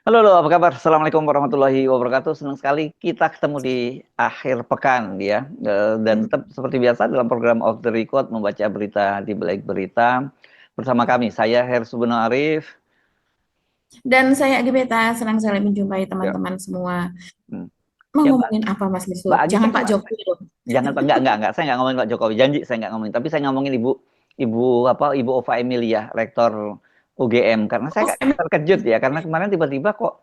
Halo, halo, apa kabar? Assalamualaikum warahmatullahi wabarakatuh. Senang sekali kita ketemu di akhir pekan, ya. Dan Hmm. tetap seperti biasa dalam program Off the Record membaca berita di Balik Berita bersama kami. Saya Hersubono Arif. Dan saya Gebeta, senang sekali menjumpai Ya, teman-teman semua. hmm. Mau Ya, ngomongin apa Mas Wisnu? Mbak Agi Jangan kan Pak Jokowi dong. jangan enggak. Saya enggak ngomongin Pak Jokowi. Janji saya enggak ngomongin. Tapi saya ngomongin Ibu Ibu Ova Emilia, Rektor UGM. Karena saya Oh, agak terkejut ya. Karena kemarin tiba-tiba kok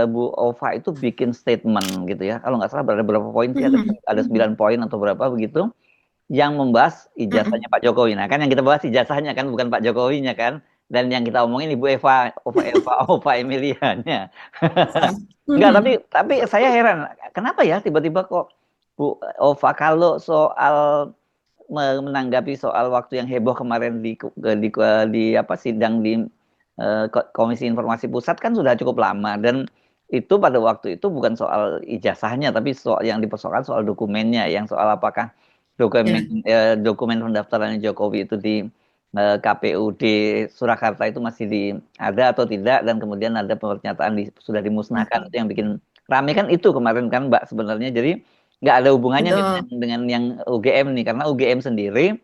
Bu Ova itu bikin statement gitu ya. Kalau nggak salah ada berapa poin sih? mhm, Ada 9 mhm, poin atau berapa begitu yang membahas ijazahnya mhm, Pak Jokowi. Nah, kan yang kita bahas ijazahnya kan bukan Pak Jokowinya kan. Dan yang kita omongin Ibu Ova Emilianya. Enggak, tapi mhm. saya heran, kenapa ya tiba-tiba kok Bu Ova kalau soal menanggapi soal waktu yang heboh kemarin di apa sidang di Komisi Informasi Pusat kan sudah cukup lama, dan itu pada waktu itu bukan soal ijazahnya tapi soal yang dipersoalkan soal dokumennya, yang soal apakah Ya. dokumen pendaftaran Jokowi itu di KPUD Surakarta itu masih ada atau tidak, dan kemudian ada pernyataan sudah dimusnahkan. Itu Mhm. yang bikin rame kan, itu kemarin kan Mbak sebenarnya. Jadi nggak ada hubungannya nih Betul. dengan yang UGM nih, karena UGM sendiri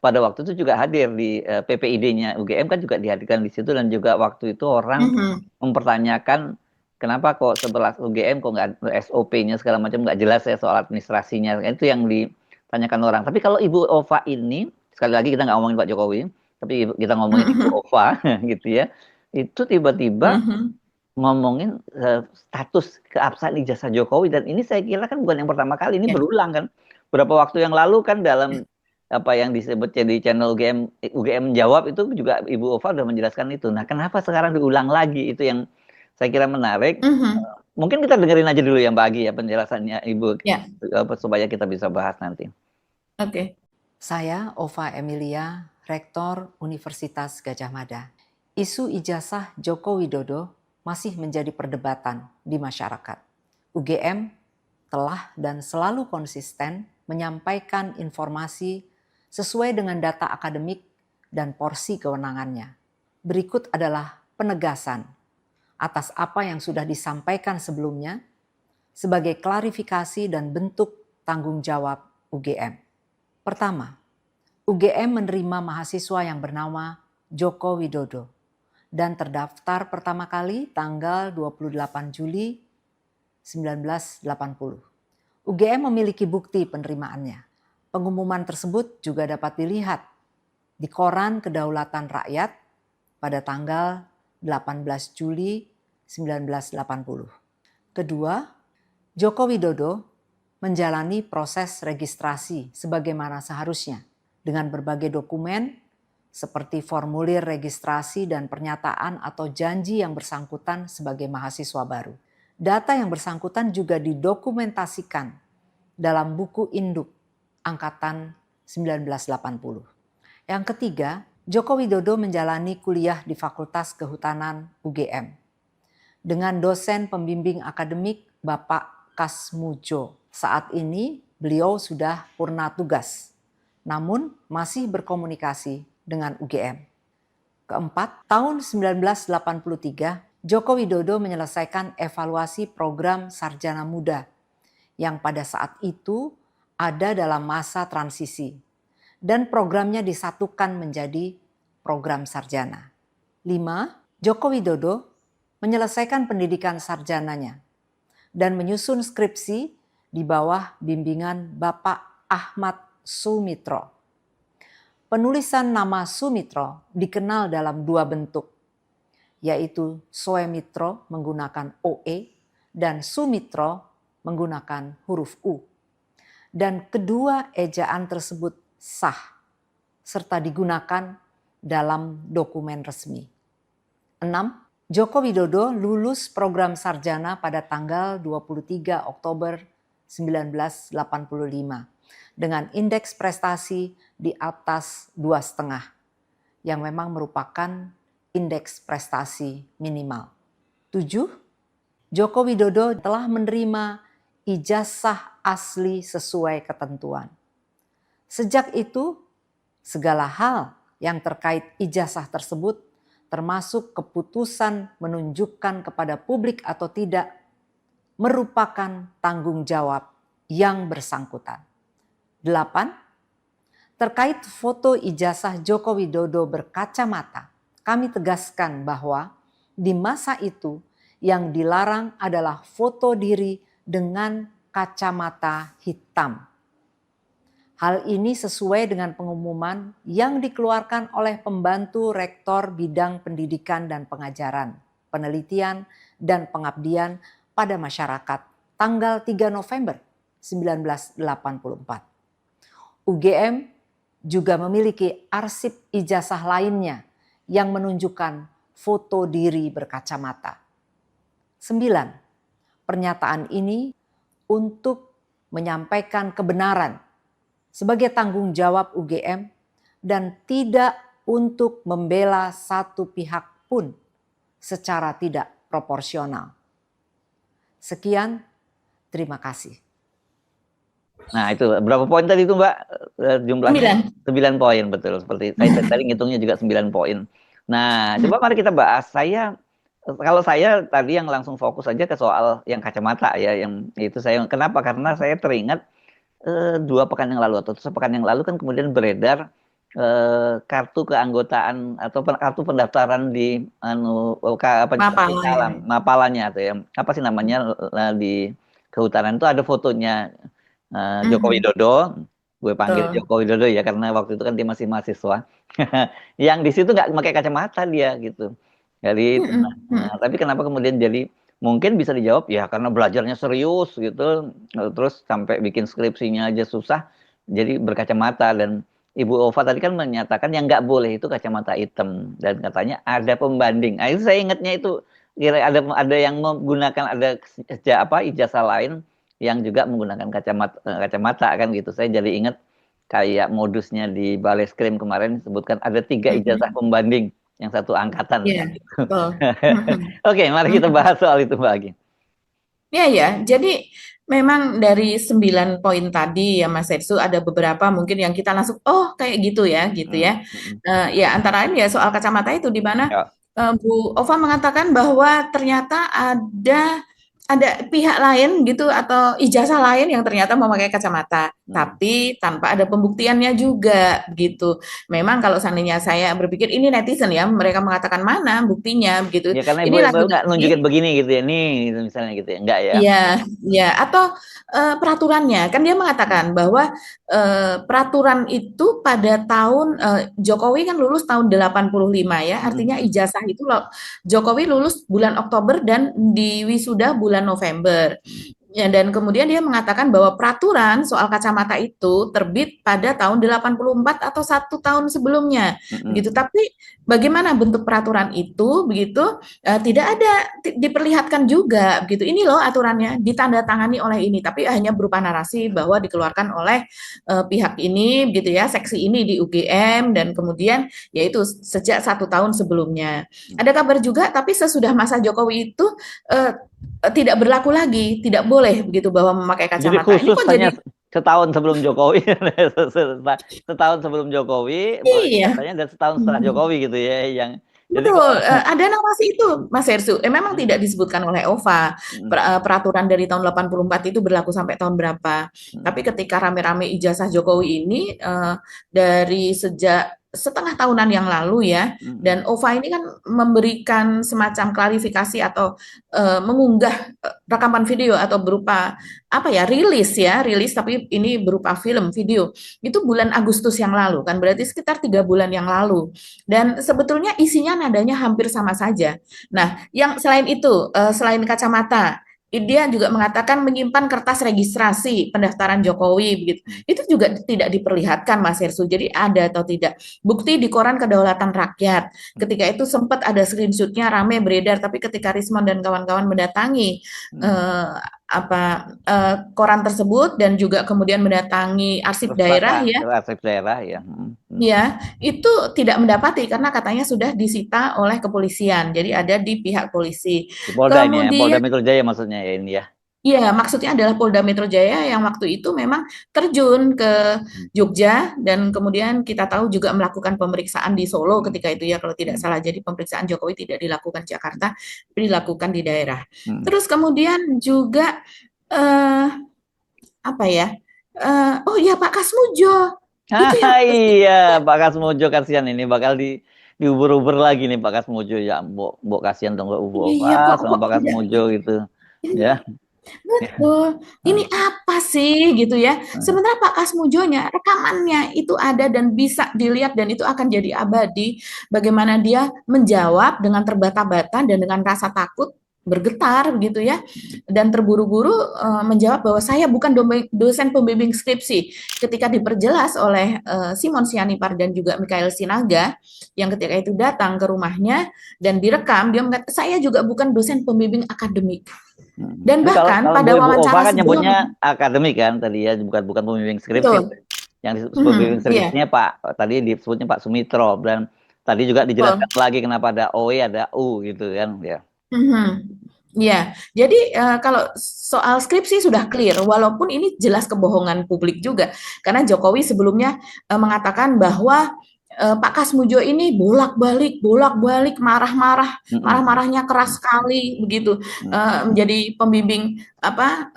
pada waktu itu juga hadir di PPID-nya UGM kan juga dihadirkan di situ, dan juga waktu itu orang Mhm. mempertanyakan kenapa kok sebelah UGM kok nggak SOP-nya segala macam nggak jelas ya soal administrasinya. Itu yang ditanyakan orang. Tapi kalau Ibu Ova ini, sekali lagi kita nggak ngomongin Pak Jokowi, tapi kita ngomongin Ibu Mhm. Ova gitu ya, itu tiba-tiba Mhm. ngomongin status keabsahan ijazah Jokowi, dan ini saya kira kan bukan yang pertama kali, ini Ya. berulang kan. Beberapa waktu yang lalu kan dalam apa yang disebut jadi channel UGM menjawab itu juga Ibu Ova sudah menjelaskan itu. Nah, kenapa sekarang diulang lagi? Itu yang saya kira menarik. Mhm. Mungkin kita dengerin aja dulu yang Mbak Agi ya penjelasannya Ibu, Ya. supaya kita bisa bahas nanti. Oke. Saya Ova Emilia, Rektor Universitas Gadjah Mada. Isu ijazah Joko Widodo masih menjadi perdebatan di masyarakat. UGM telah dan selalu konsisten menyampaikan informasi sesuai dengan data akademik dan porsi kewenangannya. Berikut adalah penegasan atas apa yang sudah disampaikan sebelumnya sebagai klarifikasi dan bentuk tanggung jawab UGM. Pertama, UGM menerima mahasiswa yang bernama Joko Widodo dan terdaftar pertama kali tanggal 28 Juli 1980. UGM memiliki bukti penerimaannya. Pengumuman tersebut juga dapat dilihat di Koran Kedaulatan Rakyat pada tanggal 18 Juli 1980. Kedua, Joko Widodo menjalani proses registrasi sebagaimana seharusnya dengan berbagai dokumen seperti formulir registrasi dan pernyataan atau janji yang bersangkutan sebagai mahasiswa baru. Data yang bersangkutan juga didokumentasikan dalam buku induk angkatan 1980. Yang ketiga, Joko Widodo menjalani kuliah di Fakultas Kehutanan UGM dengan dosen pembimbing akademik Bapak Kasmujo. Saat ini beliau sudah purna tugas, namun masih berkomunikasi dengan UGM. Keempat, tahun 1983, Joko Widodo menyelesaikan evaluasi program Sarjana Muda yang pada saat itu ada dalam masa transisi dan programnya disatukan menjadi program sarjana. 5. Joko Widodo menyelesaikan pendidikan sarjananya dan menyusun skripsi di bawah bimbingan Bapak Ahmad Sumitro. Penulisan nama Sumitro dikenal dalam dua bentuk, yaitu Soemitro menggunakan OE dan Sumitro menggunakan huruf U. Dan kedua ejaan tersebut sah serta digunakan dalam dokumen resmi. 6. Joko Widodo lulus program sarjana pada tanggal 23 Oktober 1985 dengan indeks prestasi di atas 2,5 yang memang merupakan indeks prestasi minimal. 7. Joko Widodo telah menerima ijazah asli sesuai ketentuan. Sejak itu, segala hal yang terkait ijazah tersebut termasuk keputusan menunjukkan kepada publik atau tidak, merupakan tanggung jawab yang bersangkutan. 8. Terkait foto ijazah Joko Widodo berkacamata, kami tegaskan bahwa di masa itu yang dilarang adalah foto diri dengan kacamata hitam. Hal ini sesuai dengan pengumuman yang dikeluarkan oleh pembantu rektor bidang pendidikan dan pengajaran, penelitian dan pengabdian pada masyarakat tanggal 3 November 1984. UGM juga memiliki arsip ijazah lainnya yang menunjukkan foto diri berkacamata. 9. Pernyataan ini untuk menyampaikan kebenaran sebagai tanggung jawab UGM dan tidak untuk membela satu pihak pun secara tidak proporsional. Sekian, terima kasih. Nah itu berapa poin tadi itu Mbak jumlahnya? 9 poin betul, seperti saya tadi ngitungnya juga 9 poin. Nah coba mari kita bahas. Kalau saya tadi yang langsung fokus aja ke soal yang kacamata ya, yang itu saya kenapa? Karena saya teringat 2 pekan yang lalu atau sepekan yang lalu kan kemudian beredar kartu keanggotaan atau kartu pendaftaran di Mapalanya atau ya apa sih namanya di kehutanan itu ada fotonya Joko Widodo. Gue panggil Joko Widodo ya karena waktu itu kan dia masih mahasiswa. Yang di situ nggak pakai kacamata dia gitu. Jadi tapi kenapa kemudian jadi mungkin bisa dijawab ya karena belajarnya serius gitu, terus sampai bikin skripsinya aja susah, jadi berkacamata. Dan Ibu Ova tadi kan menyatakan yang nggak boleh itu kacamata hitam dan katanya ada pembanding. Nah, itu saya ingatnya itu kira ada yang menggunakan ijazah lain yang juga menggunakan kacamata kan gitu. Saya jadi ingat kayak modusnya di Baleskrim kemarin disebutkan ada 3 ijazah pembanding. Yang satu angkatan. Yeah, betul. Oke, mari kita bahas soal itu Mbak Agi. Ya, jadi memang dari 9 poin tadi ya Mas Setsu ada beberapa mungkin yang kita langsung kayak gitu ya. Ya antara lain ya soal kacamata itu di mana Bu Ova mengatakan bahwa ternyata ada pihak lain gitu atau ijazah lain yang ternyata memakai kacamata, tapi tanpa ada pembuktiannya juga gitu. Memang kalau seandainya saya berpikir ini netizen ya, mereka mengatakan mana buktinya begitu. Ya karena Ibu nggak nunjukin begini gitu ya, nih gitu misalnya gitu ya, enggak ya? Iya, atau peraturannya kan dia mengatakan bahwa peraturan itu pada tahun Jokowi kan lulus tahun 85 ya, artinya ijazah itu Jokowi lulus bulan Oktober dan diwisuda bulan November. Ya, dan kemudian dia mengatakan bahwa peraturan soal kacamata itu terbit pada tahun 84 atau 1 tahun sebelumnya, begitu. Tapi bagaimana bentuk peraturan itu, begitu, tidak ada diperlihatkan juga, begitu. Ini loh aturannya, ditandatangani oleh ini, tapi hanya berupa narasi bahwa dikeluarkan oleh pihak ini, begitu ya, seksi ini di UGM, dan kemudian yaitu sejak 1 tahun sebelumnya. Ada kabar juga, tapi sesudah masa Jokowi itu tidak berlaku lagi, tidak boleh begitu bahwa memakai kacamata. Jadi khusus ini hanya setahun sebelum Jokowi, setahun sebelum Jokowi, katanya dan setahun setelah Jokowi gitu ya yang. Betul, ada narasi itu Mas Hersu. Memang tidak disebutkan oleh Ova. Peraturan dari tahun 84 itu berlaku sampai tahun berapa. Tapi ketika rame-rame ijazah Jokowi ini dari sejak setengah tahunan yang lalu ya, dan Ova ini kan memberikan semacam klarifikasi atau mengunggah rekaman video atau berupa rilis tapi ini berupa film video itu bulan Agustus yang lalu kan, berarti sekitar 3 bulan yang lalu, dan sebetulnya isinya nadanya hampir sama saja. Nah, yang selain itu, selain kacamata, dia juga mengatakan menyimpan kertas registrasi pendaftaran Jokowi begitu. Itu juga tidak diperlihatkan Mas Hersu. Jadi ada atau tidak bukti di koran Kedaulatan Rakyat. Ketika itu sempat ada screenshotnya rame beredar, tapi ketika Rismon dan kawan-kawan mendatangi koran tersebut dan juga kemudian mendatangi arsip daerah ya, itu tidak mendapati karena katanya sudah disita oleh kepolisian. Jadi ada di pihak polisi. Di Polda ini ya, Polda Metro Jaya maksudnya ya ini ya. Iya, maksudnya adalah Polda Metro Jaya yang waktu itu memang terjun ke Jogja dan kemudian kita tahu juga melakukan pemeriksaan di Solo Hmm. ketika itu ya kalau tidak salah. Jadi pemeriksaan Jokowi tidak dilakukan di Jakarta, tapi dilakukan di daerah. Hmm. Terus kemudian juga eh, apa ya? Oh ya Pak Kasmujo itu yang Iya, Pak Kasmojo kasihan ini bakal diuber-uber lagi nih Pak Kasmojo ya, Mbok kasihan dong Mbok iya Ova kok sama kok Pak tidak Kasmojo gitu. Ya. betul. Ini apa sih gitu ya. Sementara Pak Kasmujonya, rekamannya itu ada dan bisa dilihat dan itu akan jadi abadi. Bagaimana dia menjawab dengan terbata-bata dan dengan rasa takut bergetar gitu ya dan terburu-buru menjawab bahwa saya bukan dosen pembimbing skripsi ketika diperjelas oleh Simon Sianipar dan juga Mikhail Sinaga yang ketika itu datang ke rumahnya dan direkam dia mengatakan saya juga bukan dosen pembimbing akademik. Dan Tapi kalau bahkan kalau pada Bu Ova wawancara kan sebelumnya, nyebutnya akademik kan tadi ya, bukan pembimbing skripsi. betul, Yang disebut pembimbing iya, skripsinya tadi disebutnya Pak Sumitro, dan tadi juga dijelaskan betul. lagi kenapa ada OE ada U gitu kan ya. Ya, jadi kalau soal skripsi sudah clear, walaupun ini jelas kebohongan publik juga, karena Jokowi sebelumnya mengatakan bahwa Pak Kasmujo ini bolak-balik, marah-marah, Mm-mm. marah-marahnya keras sekali, begitu, menjadi pembimbing apa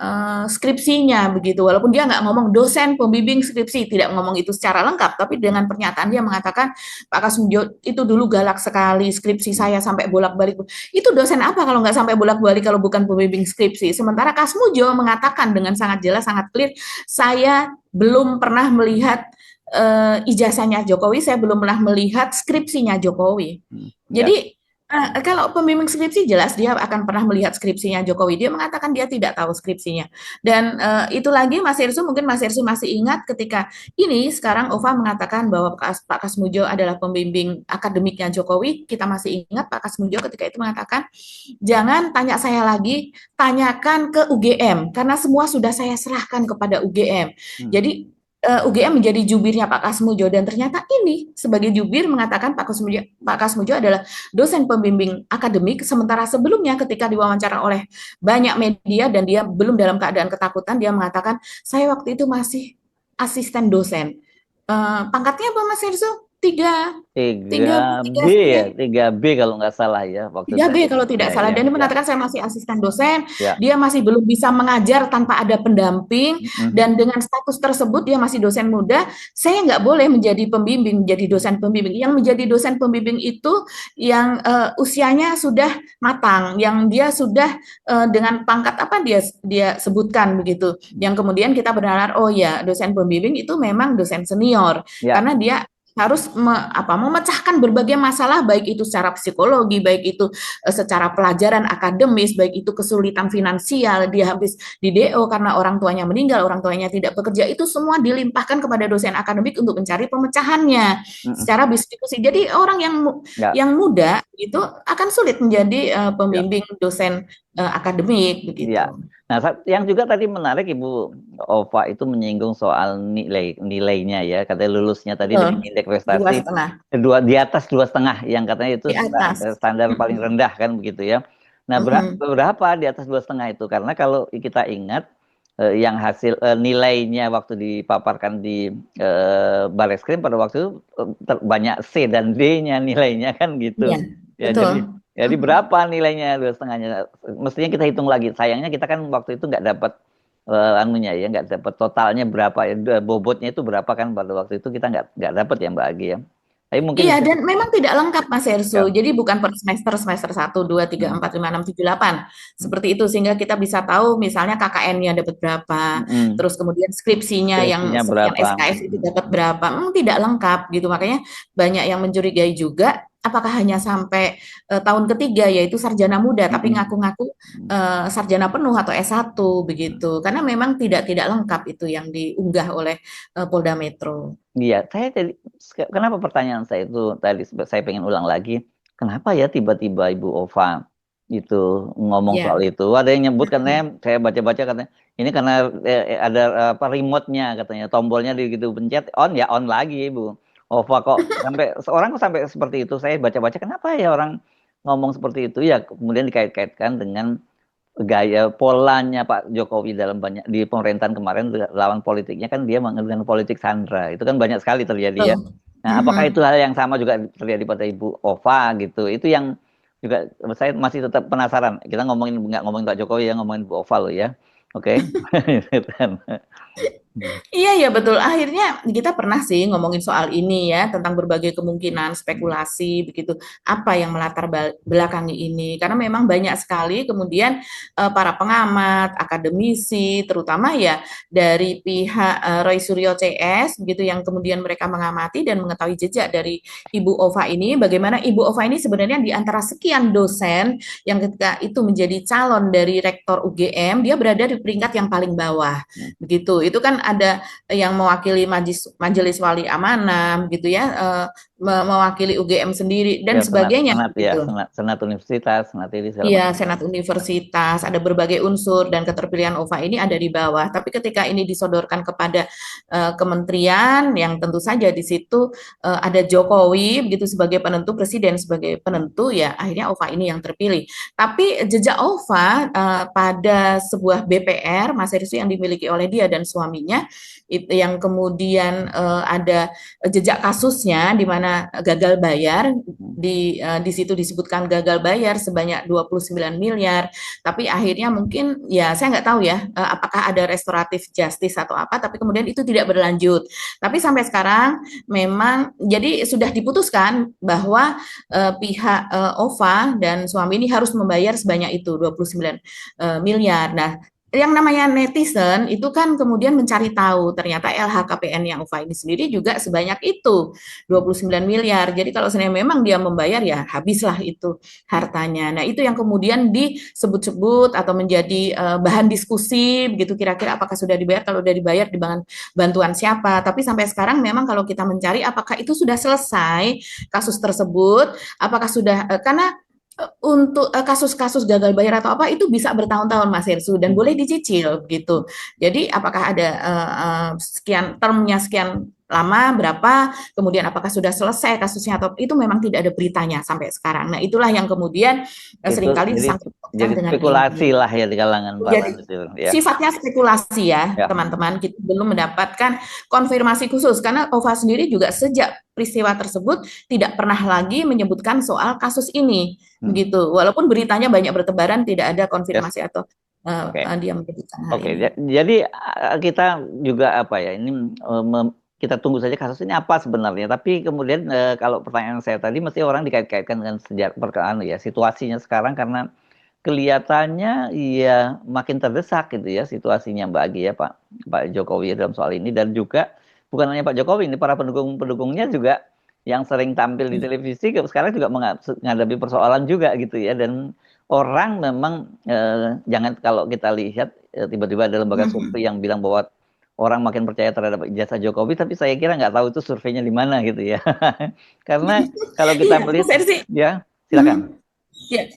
skripsinya, begitu. Walaupun dia nggak ngomong dosen pembimbing skripsi, tidak ngomong itu secara lengkap, tapi dengan pernyataan dia mengatakan Pak Kasmujo itu dulu galak sekali, skripsi saya sampai bolak-balik. Itu dosen apa kalau nggak sampai bolak-balik kalau bukan pembimbing skripsi? Sementara Kasmujo mengatakan dengan sangat jelas, sangat clear, saya belum pernah melihat ijazahnya Jokowi, saya belum pernah melihat skripsinya Jokowi. Ya. Jadi kalau pembimbing skripsi jelas dia akan pernah melihat skripsinya Jokowi. Dia mengatakan dia tidak tahu skripsinya. Dan itu lagi Mas Irsu, mungkin Mas Irsu masih ingat ketika ini sekarang Ova mengatakan bahwa Pak Kasmujo adalah pembimbing akademiknya Jokowi. Kita masih ingat Pak Kasmujo ketika itu mengatakan, jangan tanya saya lagi, tanyakan ke UGM karena semua sudah saya serahkan kepada UGM. Jadi UGM menjadi jubirnya Pak Kasmujo dan ternyata ini sebagai jubir mengatakan Pak Kasmujo adalah dosen pembimbing akademik sementara sebelumnya ketika diwawancara oleh banyak media dan dia belum dalam keadaan ketakutan dia mengatakan saya waktu itu masih asisten dosen. Pangkatnya apa Mas Herzo? Tiga, tiga, 3B tiga C. ya, 3B kalau nggak salah ya waktu 3B tadi. kalau tidak Ya, salah. ya, Dan dia ya, mengatakan saya masih asisten dosen, ya. dia masih belum bisa mengajar tanpa ada pendamping, Mm-mm. dan dengan status tersebut dia masih dosen muda, saya nggak boleh menjadi pembimbing, menjadi dosen pembimbing. Yang menjadi dosen pembimbing itu yang usianya sudah matang, yang dia sudah dengan pangkat apa dia sebutkan begitu. Yang kemudian kita berharap, oh ya dosen pembimbing itu memang dosen senior, Ya. karena dia harus memecahkan berbagai masalah baik itu secara psikologi, baik itu secara pelajaran akademis, baik itu kesulitan finansial, dia habis di DO karena orang tuanya meninggal, orang tuanya tidak bekerja, itu semua dilimpahkan kepada dosen akademik untuk mencari pemecahannya Mm-mm. secara diskusi. Jadi orang Ya, yang muda itu akan sulit menjadi ya, pembimbing dosen akademik ya. begitu. Nah, yang juga tadi menarik Ibu Ova itu menyinggung soal nilainya ya, katanya lulusnya tadi dengan Betul. indeks Dua prestasi setengah di atas 2,5 yang katanya itu di atas. standar paling rendah kan begitu ya. Nah, Mm-mm. berapa di atas 2,5 itu? Karena kalau kita ingat yang hasil nilainya waktu dipaparkan di Bareskrim pada waktu itu banyak C dan D-nya nilainya kan Iya, gitu. Ya, betul. jadi berapa nilainya 2,5-nya? Mestinya kita hitung lagi. Sayangnya kita kan waktu itu nggak dapat anunya ya, nggak dapat totalnya berapa ya, bobotnya itu berapa kan pada waktu itu kita nggak dapat ya Mbak Agi ya. Tapi mungkin Iya, bisa dan memang tidak lengkap Mas Erso. ya. Jadi bukan per semester, semester 1, 2, 3, 4, 5, 6, 7, 8. Seperti itu, sehingga kita bisa tahu misalnya KKN-nya dapat berapa, terus kemudian skripsinya yang Skripsinya sekian berapa? SKS itu dapat berapa. Memang tidak lengkap gitu. Makanya banyak yang mencurigai juga, apakah hanya sampai tahun ketiga, yaitu sarjana muda, tapi ngaku-ngaku sarjana penuh atau S1 begitu. Karena memang tidak lengkap itu yang diunggah oleh Polda Metro. Iya, kenapa pertanyaan saya itu tadi saya pengen ulang lagi, kenapa ya tiba-tiba Ibu Ova itu ngomong soal Ya. itu? Ada yang nyebut katanya, saya baca-baca katanya, ini karena ada apa remote-nya katanya, tombolnya gitu pencet on ya on lagi Ibu Ova kok seorang kok sampai seperti itu? Saya baca-baca kenapa ya orang ngomong seperti itu ya, kemudian dikait-kaitkan dengan gaya polanya Pak Jokowi dalam banyak di pemerintahan kemarin lawan politiknya kan dia menggunakan politik sandra. Itu kan banyak sekali terjadi ya. Betul. Nah, apakah itu Mhm. hal yang sama juga terjadi pada Ibu Ova gitu? Itu yang juga saya masih tetap penasaran. Kita ngomongin nggak ngomongin Pak Jokowi ya, ngomongin Bu Ova loh ya. Oke. Iya ya betul. Akhirnya kita pernah sih ngomongin soal ini ya tentang berbagai kemungkinan spekulasi begitu. Apa yang melatar belakangi ini? Karena memang banyak sekali kemudian para pengamat, akademisi, terutama ya dari pihak Roy Suryo CS begitu yang kemudian mereka mengamati dan mengetahui jejak dari Ibu Ova ini. Bagaimana Ibu Ova ini sebenarnya di antara sekian dosen yang ketika itu menjadi calon dari rektor UGM, dia berada di peringkat yang paling bawah begitu. Itu kan ada yang mewakili majelis wali amanah gitu ya, mewakili UGM sendiri dan Ya, sebagainya senat ya, gitu. senat universitas, senat ini segala Iya, macam. Senat Universitas, ada berbagai unsur dan keterpilihan OVA ini ada di bawah. Tapi ketika ini disodorkan kepada kementerian, yang tentu saja di situ ada Jokowi begitu sebagai penentu, presiden sebagai penentu, ya akhirnya OVA ini yang terpilih. Tapi jejak OVA pada sebuah BPR, Mas Hersy yang dimiliki oleh dia dan suaminya, itu yang kemudian ada jejak kasusnya di mana gagal bayar, di situ disebutkan gagal bayar sebanyak 29 miliar, tapi akhirnya mungkin ya saya nggak tahu ya apakah ada restoratif justice atau apa, tapi kemudian itu tidak berlanjut. Tapi sampai sekarang memang jadi sudah diputuskan bahwa pihak OVA dan suami ini harus membayar sebanyak itu 29 miliar. Nah, yang namanya netizen itu kan kemudian mencari tahu ternyata LHKPN yang OVA ini sendiri juga sebanyak itu 29 miliar. Jadi kalau sebenarnya memang dia membayar ya habislah itu hartanya. Nah, itu yang kemudian disebut-sebut atau menjadi bahan diskusi begitu, kira-kira apakah sudah dibayar, kalau sudah dibayar di bantuan siapa. Tapi sampai sekarang memang kalau kita mencari apakah itu sudah selesai kasus tersebut, apakah sudah karena untuk kasus-kasus gagal bayar atau apa itu bisa bertahun-tahun Mas Hersu dan boleh dicicil gitu. Jadi apakah ada sekian termnya sekian lama berapa, kemudian apakah sudah selesai kasusnya atau itu memang tidak ada beritanya sampai sekarang. Nah, itulah yang kemudian Itu seringkali disangkutkan jadi dengan spekulasi ini. lah ya di kalangan para Jadi itu ya. sifatnya spekulasi ya, Ya. teman-teman. Kita belum mendapatkan konfirmasi khusus karena OVA sendiri juga sejak peristiwa tersebut tidak pernah lagi menyebutkan soal kasus ini, begitu. Walaupun beritanya banyak bertebaran, tidak ada Yes. konfirmasi atau Oke. dia menyebutkan hal Oke. ini. Jadi kita juga apa ya ini kita tunggu saja kasus ini apa sebenarnya. Tapi kemudian kalau pertanyaan saya tadi mesti orang dikait-kaitkan dengan sejarah perkara ya situasinya sekarang karena kelihatannya ya makin terdesak gitu ya situasinya bagi ya Pak Jokowi dalam soal ini dan juga bukan hanya Pak Jokowi ini para pendukungnya juga yang sering tampil di televisi sekarang juga menghadapi persoalan juga gitu ya dan orang memang jangan kalau kita lihat tiba-tiba ada lembaga survei yang bilang bahwa orang makin percaya terhadap ijazah Jokowi tapi saya kira nggak tahu itu surveinya di mana gitu ya karena kalau kita Iya, melihat Mas Ersi. ya silakan. Ya,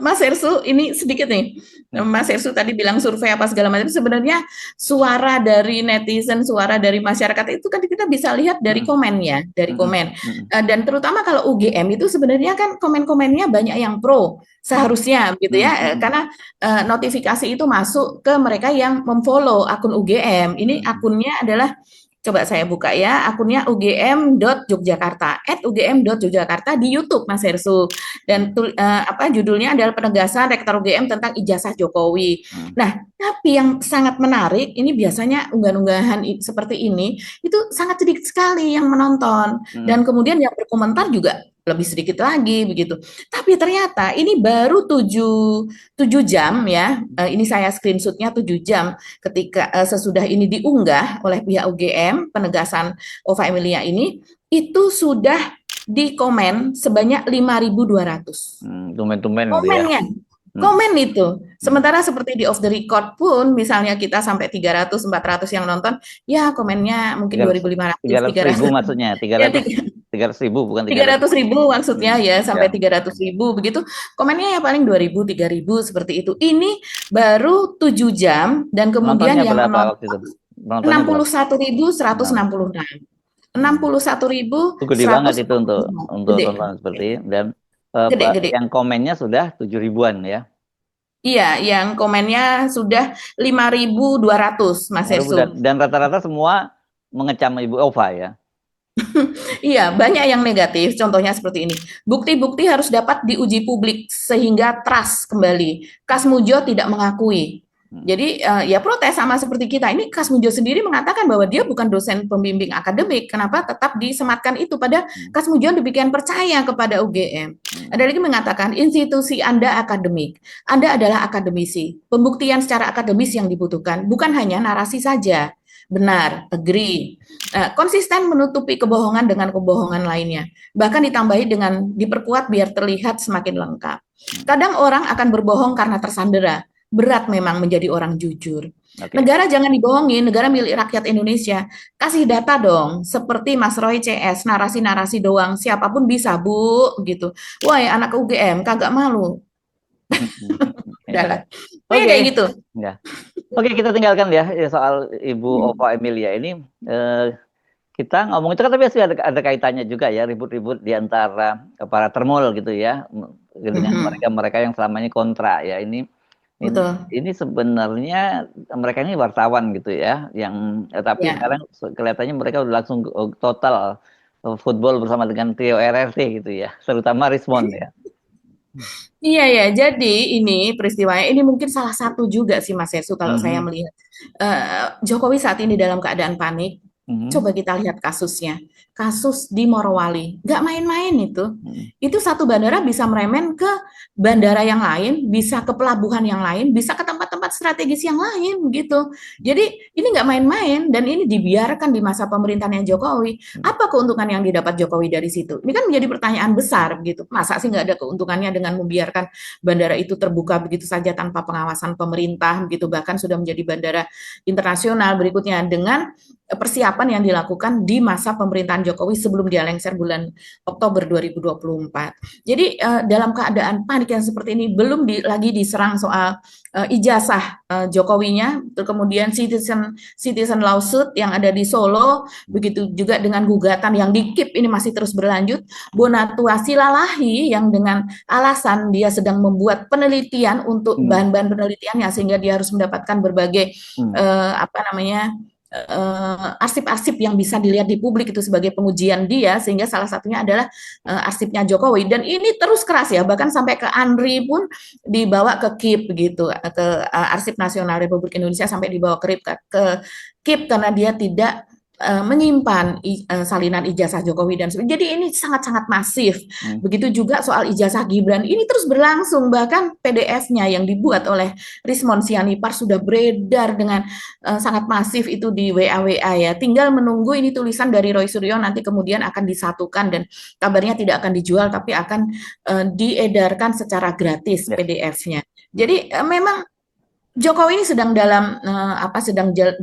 Mas Ersu, ini sedikit nih. Mas Ersu tadi bilang survei apa segala macam. Sebenarnya suara dari netizen, suara dari masyarakat itu kan kita bisa lihat dari komennya, dari komen. Dan terutama kalau UGM itu sebenarnya kan komen-komennya banyak yang pro seharusnya, gitu ya. Karena notifikasi itu masuk ke mereka yang memfollow akun UGM. Ini akunnya adalah coba saya buka ya, akunnya ugm.yogyakarta, @ugm.yogyakarta di YouTube Mas Hersu. Dan judulnya adalah penegasan Rektor UGM tentang ijazah Jokowi. Nah, tapi yang sangat menarik, ini biasanya unggahan-unggahan seperti ini, itu sangat sedikit sekali yang menonton. Dan kemudian yang berkomentar juga lebih sedikit lagi begitu. Tapi ternyata ini baru 7 jam ya. Ini saya screenshotnya 7 jam ketika sesudah ini diunggah oleh pihak UGM penegasan Ova Emilia ini itu sudah di komen sebanyak 5.200. Tumen-tumen komennya. Komen itu. Sementara seperti di off the record pun misalnya kita sampai 300 400 yang nonton, ya komennya mungkin 2.500 300.000 maksudnya 300.000 bukan 300.000 maksudnya ya sampai 300.000 begitu. Komennya ya paling 2.000 3.000 seperti itu. Ini baru 7 jam dan kemudian yang menonton 61.166. 61.166. Itu gede banget itu untuk tontonan seperti ini dan gede. yang komennya sudah 7 ribuan ya. Iya, yang komennya sudah 5.200, Mas Hersu. Dan rata-rata semua mengecam Ibu Ova ya. Iya, banyak yang negatif. Contohnya seperti ini. Bukti-bukti harus dapat diuji publik sehingga trust kembali. Kasmujo tidak mengakui. Jadi ya protes sama seperti kita. Ini Kasmujo sendiri mengatakan bahwa dia bukan dosen pembimbing akademik. Kenapa tetap disematkan itu pada Kasmujo demikian percaya kepada UGM. Ada lagi mengatakan institusi Anda akademik. Anda adalah akademisi. Pembuktian secara akademis yang dibutuhkan, bukan hanya narasi saja. Benar, agree. Konsisten menutupi kebohongan dengan kebohongan lainnya. Bahkan ditambahi dengan diperkuat biar terlihat semakin lengkap. Kadang orang akan berbohong karena tersandera. Berat memang menjadi orang jujur. Okay. Negara jangan dibohongin, negara milik rakyat Indonesia. Kasih data dong, seperti Mas Roy CS, narasi-narasi doang, siapapun bisa, Bu, gitu. Wah, anak UGM, kagak malu. Udah okay. Kayak gitu. Ya. Oke, kita tinggalkan ya soal Ibu Ova Emilia ini. Kita ngomong itu kan tapi ada kaitannya juga ya, ribut-ribut di antara para termul gitu ya, dengan mereka-mereka yang selama ini kontra ya. Ini sebenarnya mereka ini wartawan gitu ya, yang tapi sekarang kelihatannya mereka udah langsung total football bersama dengan trio RRT gitu ya, terutama Rismond ya. Iya ya, jadi ini peristiwanya ini mungkin salah satu juga sih Mas Hersu kalau saya melihat Jokowi saat ini dalam keadaan panik. Coba kita lihat kasusnya. Kasus di Morowali, nggak main-main itu. Itu satu bandara bisa meremen ke bandara yang lain, bisa ke pelabuhan yang lain, bisa ke tempat-tempat strategis yang lain gitu. Jadi ini nggak main-main dan ini dibiarkan di masa pemerintahannya Jokowi. Apa keuntungan yang didapat Jokowi dari situ? Ini kan menjadi pertanyaan besar gitu. Masa sih nggak ada keuntungannya dengan membiarkan bandara itu terbuka begitu saja tanpa pengawasan pemerintah gitu, bahkan sudah menjadi bandara internasional berikutnya dengan persiapan yang dilakukan di masa pemerintahan Jokowi sebelum dia lengser bulan Oktober 2024. Jadi dalam keadaan panik yang seperti ini belum lagi diserang soal ijazah Jokowinya, kemudian citizen lawsuit yang ada di Solo, begitu juga dengan gugatan yang di KIP ini masih terus berlanjut, Bonatua Silalahi yang dengan alasan dia sedang membuat penelitian untuk bahan-bahan penelitiannya sehingga dia harus mendapatkan berbagai arsip-arsip yang bisa dilihat di publik itu sebagai pengujian dia, sehingga salah satunya adalah arsipnya Jokowi, dan ini terus keras ya, bahkan sampai ke ANRI pun dibawa ke KIP begitu, ke Arsip Nasional Republik Indonesia sampai dibawa ke KIP karena dia tidak menyimpan salinan ijazah Jokowi dan sebagainya. Jadi ini sangat-sangat masif. Begitu juga soal ijazah Gibran, ini terus berlangsung, bahkan PDF-nya yang dibuat oleh Rismond Sianipar sudah beredar dengan sangat masif itu di WA ya. Tinggal menunggu ini tulisan dari Roy Suryo nanti kemudian akan disatukan dan kabarnya tidak akan dijual tapi akan diedarkan secara gratis PDF-nya. Jadi memang Jokowi ini sedang dalam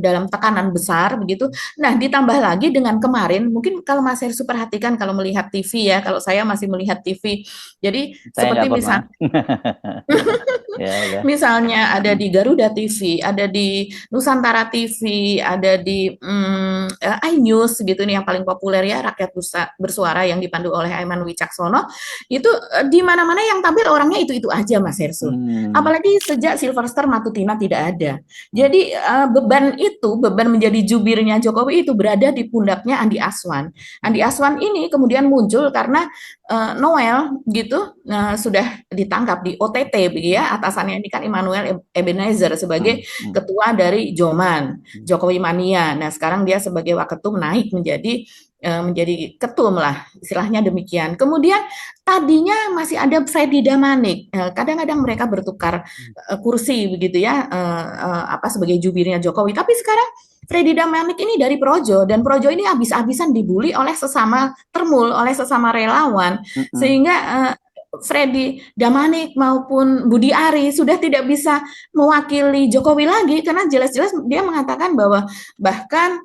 dalam tekanan besar begitu. Nah, ditambah lagi dengan kemarin, mungkin kalau Mas Hersu perhatikan kalau melihat TV ya, kalau saya masih melihat TV. Jadi saya seperti misalnya misalnya ada di Garuda TV, ada di Nusantara TV, ada di iNews gitu nih yang paling populer ya, Rakyat Bersuara yang dipandu oleh Aiman Wicaksono. Itu di mana-mana yang tampil orangnya itu-itu aja Mas Hersu. Apalagi sejak Sylvester Matutina tidak ada. Jadi beban menjadi jubirnya Jokowi itu berada di pundaknya Andi Aswan. Andi Aswan ini kemudian muncul karena Noel gitu sudah ditangkap di OTT begitu ya, atasannya ini kan Immanuel Ebenezer sebagai ketua dari Joman, Jokowi Mania. Nah, sekarang dia sebagai waketum naik menjadi ketum lah, istilahnya demikian. Kemudian tadinya masih ada Freddy Damanik, kadang-kadang mereka bertukar kursi begitu ya, sebagai jubirnya Jokowi. Tapi sekarang Freddy Damanik ini dari Projo, dan Projo ini habis-habisan dibully oleh sesama termul, oleh sesama relawan, sehingga Freddy Damanik maupun Budi Ari sudah tidak bisa mewakili Jokowi lagi karena jelas-jelas dia mengatakan bahwa bahkan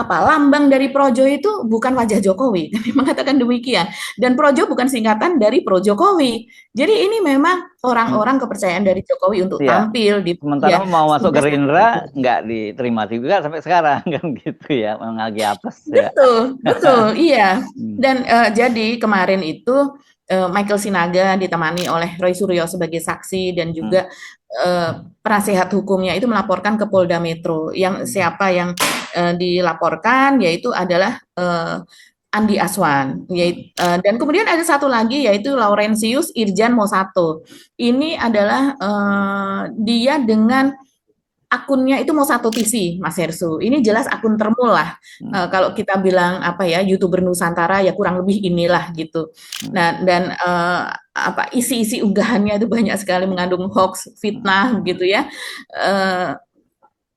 lambang dari Projo itu bukan wajah Jokowi, dia mengatakan demikian. Dan Projo bukan singkatan dari Pro Jokowi. Jadi ini memang orang-orang kepercayaan dari Jokowi untuk tampil di. Sementara mau masuk Gerindra nggak diterima juga sampai sekarang kan gitu ya, mengagi apes ya. Betul, iya. Dan jadi kemarin itu Michael Sinaga ditemani oleh Roy Suryo sebagai saksi dan juga penasehat hukumnya itu melaporkan ke Polda Metro. Yang siapa yang dilaporkan yaitu adalah Andi Aswan, dan kemudian ada satu lagi yaitu Laurentius Irjan Mosato. Ini adalah dia dengan akunnya itu Mosato TV, Mas Hersu. Ini jelas akun termul lah. Kalau kita bilang apa ya, YouTuber Nusantara ya kurang lebih inilah gitu. Nah, dan isi-isi unggahannya itu banyak sekali mengandung hoax, fitnah gitu ya.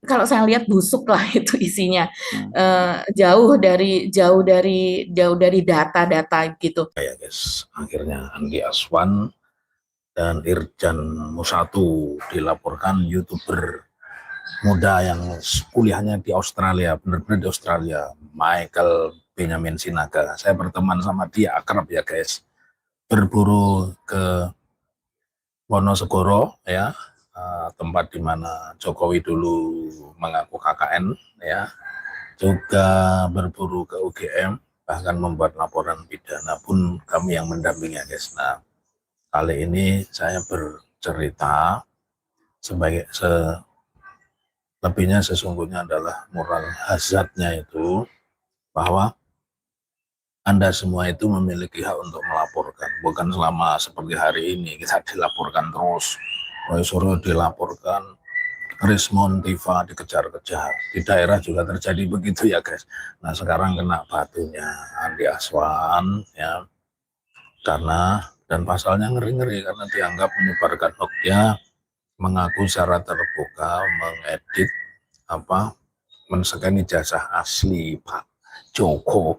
Kalau saya lihat busuk lah itu isinya, jauh dari data-data gitu. Ya guys, akhirnya Andi Aswan dan Irjan Mosato dilaporkan YouTuber muda yang kuliahnya di Australia, benar-benar di Australia, Michael Benjamin Sinaga. Saya berteman sama dia, akrab ya guys. Berburu ke Wonosegoro ya, tempat di mana Jokowi dulu mengaku KKN ya, juga berburu ke UGM, bahkan membuat laporan pidana pun kami yang mendampingi ya guys. Nah, kali ini saya bercerita sebagai lebihnya sesungguhnya adalah moral hazardnya itu bahwa Anda semua itu memiliki hak untuk melaporkan, bukan selama seperti hari ini kita dilaporkan terus. Roy Suryo dilaporkan, Rismon Tifa dikejar-kejar, di daerah juga terjadi begitu ya guys. Nah sekarang kena batunya Andi Aswan ya, karena dan pasalnya ngeri-ngeri karena dianggap menyebarkan hoax. Dia mengaku secara terbuka mengedit men-scan ijazah asli Pak Joko,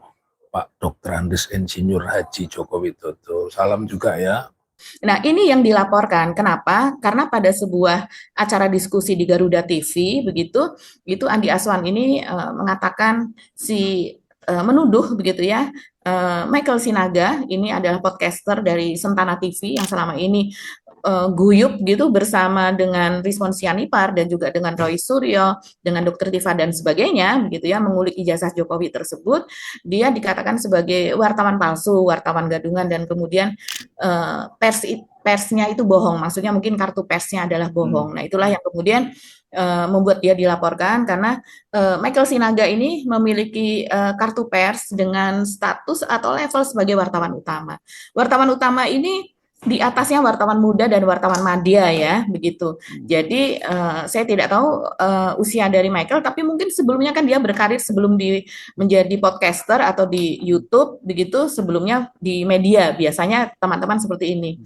Pak Dr. Andes Insinyur Haji Joko Widodo. Salam juga ya. Nah, ini yang dilaporkan. Kenapa? Karena pada sebuah acara diskusi di Garuda TV, begitu, itu Andi Aswan ini mengatakan menuduh begitu ya, Michael Sinaga ini adalah podcaster dari Sentana TV yang selama ini guyup gitu bersama dengan Rismon Sianipar dan juga dengan Roy Suryo, dengan Dr. Tifa dan sebagainya, begitu ya, mengulik ijazah Jokowi tersebut. Dia dikatakan sebagai wartawan palsu, wartawan gadungan, dan kemudian persnya itu bohong. Maksudnya mungkin kartu persnya adalah bohong. Nah, itulah yang kemudian membuat dia dilaporkan karena Michael Sinaga ini memiliki kartu pers dengan status atau level sebagai wartawan utama. Wartawan utama ini di atasnya wartawan muda dan wartawan madya ya, begitu. Jadi saya tidak tahu usia dari Michael, tapi mungkin sebelumnya kan dia berkarir sebelum menjadi podcaster atau di YouTube, begitu, sebelumnya di media, biasanya teman-teman seperti ini.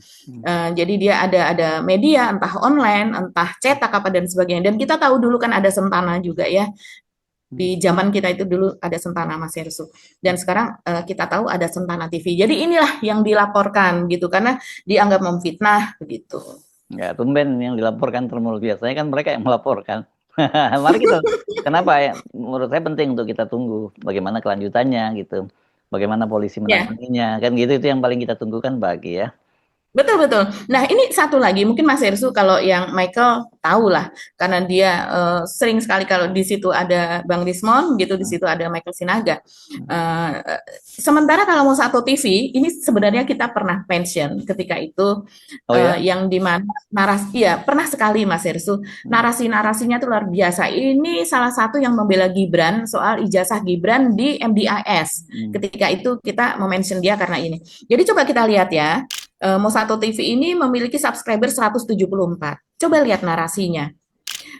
Jadi dia ada media, entah online, entah cetak apa dan sebagainya. Dan kita tahu dulu kan ada Sentana juga ya. Di zaman kita itu dulu ada Sentana, Mas Hersu, dan sekarang kita tahu ada Sentana TV. Jadi inilah yang dilaporkan gitu karena dianggap memfitnah begitu. Ya, tumben yang dilaporkan termul, biasanya kan mereka yang melaporkan. Mari kita, kenapa ya? Menurut saya penting untuk kita tunggu bagaimana kelanjutannya gitu, bagaimana polisi menanganinya, kan gitu, itu yang paling kita tunggu kan bagi ya. Betul. Nah, ini satu lagi, mungkin Mas Hersu kalau yang Michael tahu lah, karena dia sering sekali kalau di situ ada Bang Rismon, gitu, di situ ada Michael Sinaga. Sementara kalau Mosato TV, ini sebenarnya kita pernah mention ketika itu, yang dimana pernah sekali Mas Hersu, narasi-narasinya itu luar biasa. Ini salah satu yang membela Gibran soal ijazah Gibran di MDIS. Ketika itu kita mention dia karena ini. Jadi coba kita lihat ya. Mosato TV ini memiliki subscriber 174. Coba lihat narasinya.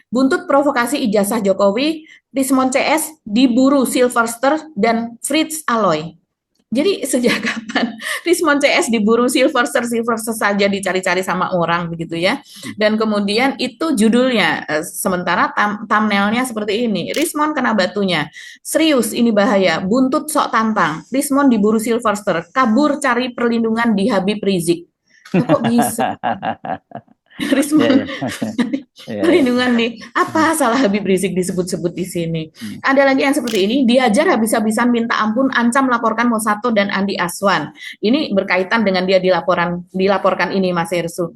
Buntut provokasi ijazah Jokowi, Rismon CS diburu Sylvester dan Fritz Aloy. Jadi sejak kapan Rismon CS diburu Sylvester saja dicari-cari sama orang begitu ya. Dan kemudian itu judulnya, sementara thumbnailnya seperti ini. Rismon kena batunya. Serius ini bahaya, buntut sok tantang. Rismon diburu Sylvester, kabur cari perlindungan di Habib Rizik. Kok bisa? Rismon perlindungan nih, apa salah Habib Rizik disebut-sebut di sini? Ada lagi yang seperti ini, diajar habis-habisan minta ampun, ancam laporkan Mosato dan Andi Aswan. Ini berkaitan dengan dia dilaporkan ini, Mas Hersu,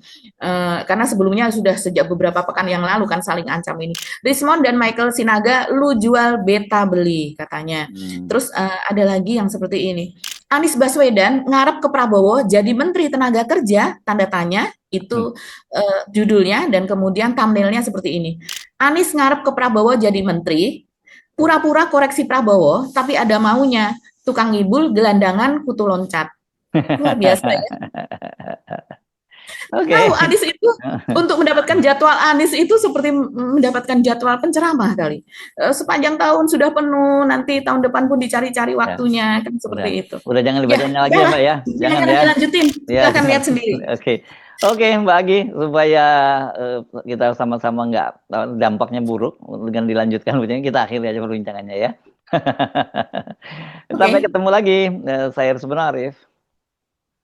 karena sebelumnya sudah sejak beberapa pekan yang lalu kan saling ancam ini. Rismon dan Michael Sinaga, lu jual beta beli katanya. Terus ada lagi yang seperti ini. Anies Baswedan ngarep ke Prabowo jadi Menteri Tenaga Kerja, tanda tanya, itu judulnya, dan kemudian thumbnailnya seperti ini. Anies ngarep ke Prabowo jadi Menteri, pura-pura koreksi Prabowo, tapi ada maunya, tukang ngibul, gelandangan, kutu loncat. Luar biasa ya. Oke. Tahu Anies itu untuk mendapatkan jadwal Anies itu seperti mendapatkan jadwal penceramah kali. Sepanjang tahun sudah penuh, nanti tahun depan pun dicari-cari waktunya, kan seperti itu. Udah jangan libatnya lagi ya, Mbak ya. Jangan ya. Dilanjutin. Silakan lihat sendiri. Oke, Mbak Agi, supaya kita sama-sama nggak dampaknya buruk dengan dilanjutkan, kita akhiri aja perbincangannya ya. Sampai ketemu lagi. Saya Rusman Arif.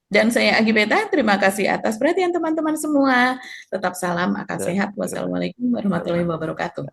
Dan saya Agi Beta, terima kasih atas perhatian teman-teman semua. Tetap salam, akal sehat. Wassalamualaikum warahmatullahi wabarakatuh.